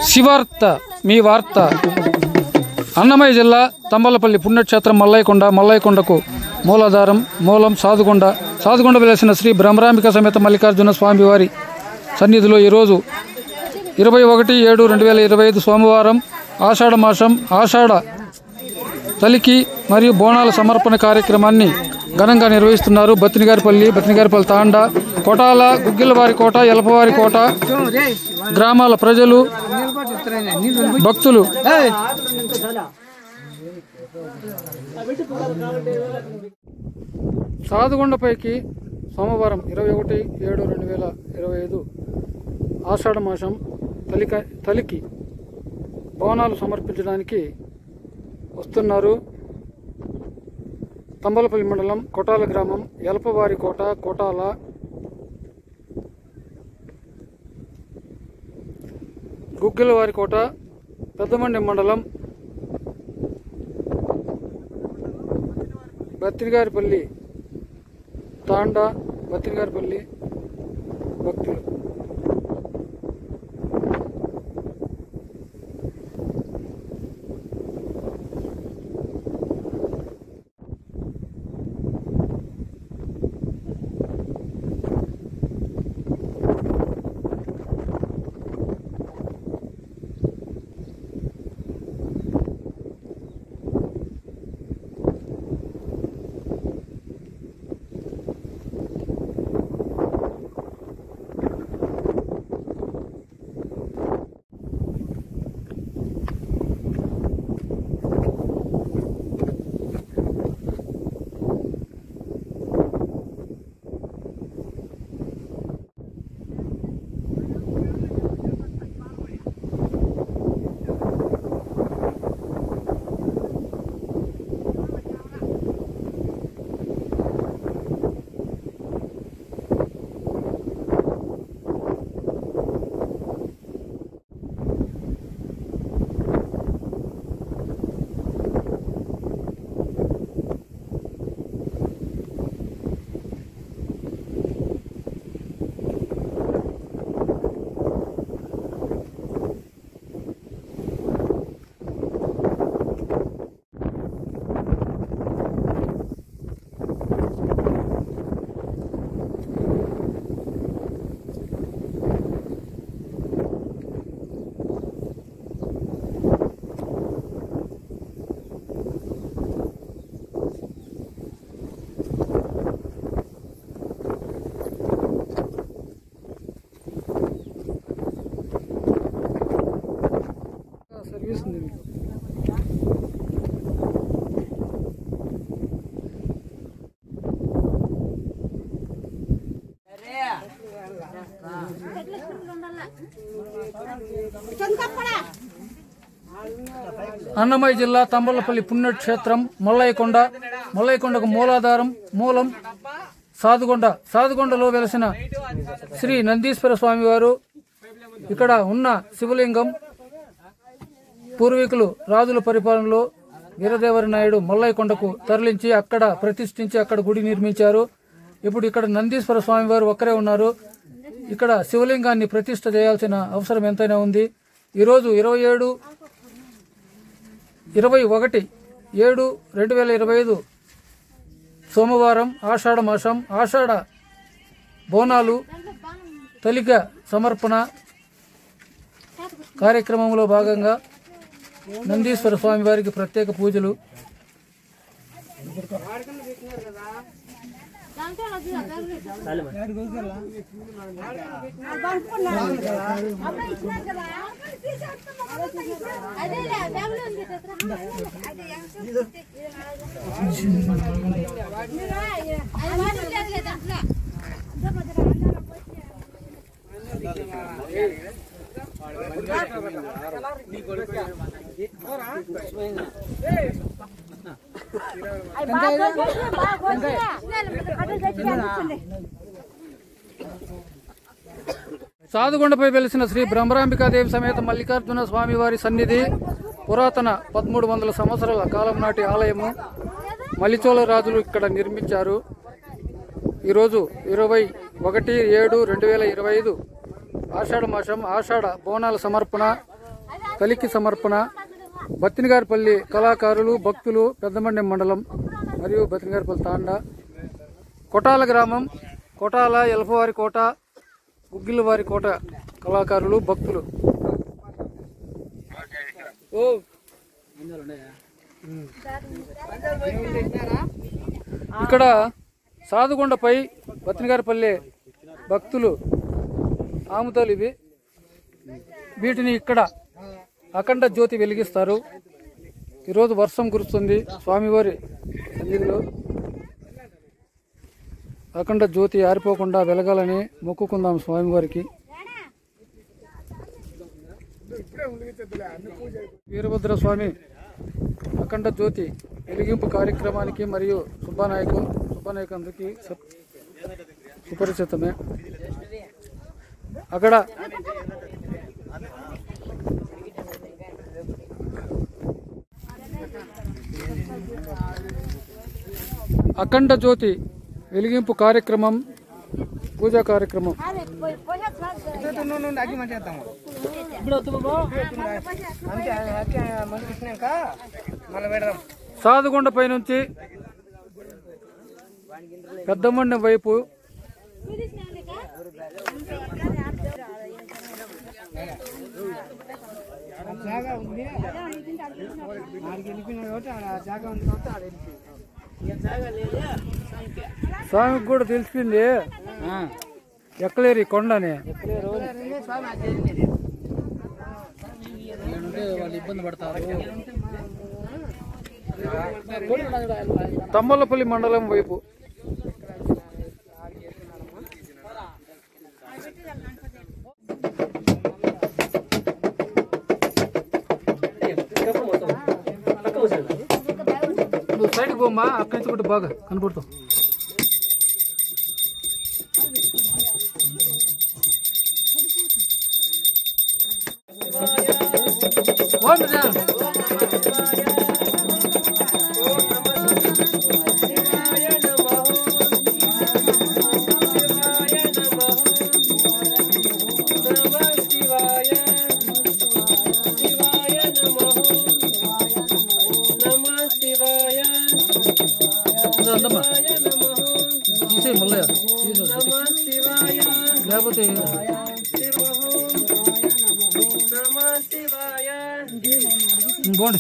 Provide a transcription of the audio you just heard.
శివార్త మీ వార్త. అన్నమయ్య జిల్లా తంబలపల్లి పుణ్యక్షేత్రం మల్లయ్యకొండకు మూలం సాధుగొండ వెలసిన శ్రీ బ్రహ్మరాంబిక సమేత మల్లికార్జున స్వామి వారి సన్నిధిలో ఈరోజు 21/7/2025 సోమవారం ఆషాఢ మాసం ఆషాఢ తలికి మరియు బోనాల సమర్పణ కార్యక్రమాన్ని ఘనంగా నిర్వహిస్తున్నారు. బత్తినిగారిపల్లి తాండా, కోటాల, గుగ్గిలవారి కోట, ఎలపవారి కోట గ్రామాల ప్రజలు, భక్తులు. సాధుగొండపైకి సోమవారం 21/7/2025 ఆషాఢ మాసం తలికి బోనాలు సమర్పించడానికి వస్తున్నారు. తంబలపల్లి మండలం కోటాల గ్రామం, ఎలపవారి కోట, కోటాల, గుగ్గిలవారి కోట, పెద్దమండి మండలం, బత్తినిగారిపల్లి తాండా, బత్తినిగారిపల్లి భక్తులు. సర్వీస్ ఉంది. అన్నమయ్య జిల్లా తంబలపల్లి పుణ్యక్షేత్రం మల్లయ్యకొండకు మూలం సాధుగొండలో వెలసిన శ్రీ నందీశ్వర స్వామి వారు. ఇక్కడ ఉన్న శివలింగం పూర్వీకులు రాజుల పరిపాలనలో వీరదేవరి నాయుడు మల్లయ్యకొండకు తరలించి అక్కడ ప్రతిష్ఠించి అక్కడ గుడి నిర్మించారు. ఇప్పుడు ఇక్కడ నందీశ్వర స్వామి వారు ఒక్కరే ఉన్నారు. ఇక్కడ శివలింగాన్ని ప్రతిష్ఠ చేయాల్సిన అవసరం ఎంతైనా ఉంది. ఈరోజు 21/7/2025 సోమవారం ఆషాఢ మాసం ఆషాఢ బోనాలు తలిక సమర్పణ కార్యక్రమంలో భాగంగా నందీశ్వర స్వామి వారికి ప్రత్యేక పూజలు. సాధుగొండపై వెలిసిన శ్రీ బ్రహ్మరాంబికాదేవి సమేత మల్లికార్జున స్వామి వారి సన్నిధి పురాతన 1300 సంవత్సరాల కాలం నాటి ఆలయము. మల్లిచోళ రాజులు ఇక్కడ నిర్మించారు. ఈరోజు 21/7/2025 ఆషాఢ మాసం ఆషాఢ బోనాల సమర్పణ కలికి సమర్పణ బత్తినగారిపల్లి కళాకారులు భక్తులు పెద్దమండెం మండలం మరియు బత్తినగారిపల్లి తాండా కొటాల గ్రామం కొటాల ఎల్ఫవారి కోట గుగ్గిలవారి కోట కళాకారులు భక్తులు ఇక్కడ సాదుగొండపై బత్తినగారిపల్లి భక్తులు ఆముదాలు ఇవి వీటిని ఇక్కడ అఖండ జ్యోతి వెలిగిస్తారు. ఈరోజు వర్షం కురుస్తుంది. స్వామివారి సన్నిధిలో అఖండ జ్యోతి ఆరిపోకుండా వెలగాలని మొక్కుకుందాం స్వామివారికి. వీరభద్ర స్వామి అఖండ జ్యోతి వెలిగింపు కార్యక్రమానికి మరియు సుబ్బానాయకు అందరికీ సుపరిచితమే. అక్కడ అఖండ జ్యోతి వెలిగింపు కార్యక్రమం పూజా కార్యక్రమం సాదుగొండపై నుంచి పెద్దమండెం వైపు స్వామికి కూడా తెలిసింది ఎక్కలేరు కొండని. వాళ్ళు ఇబ్బంది పడతారు. తమ్మలపల్లి మండలం వైపు నువ్వు సైడ్కి పోమ్మా, అక్కడి నుంచి కూడా బాగా కనపడుతావు. తీసే మళ్ళీ లేకపోతే బాగుంది.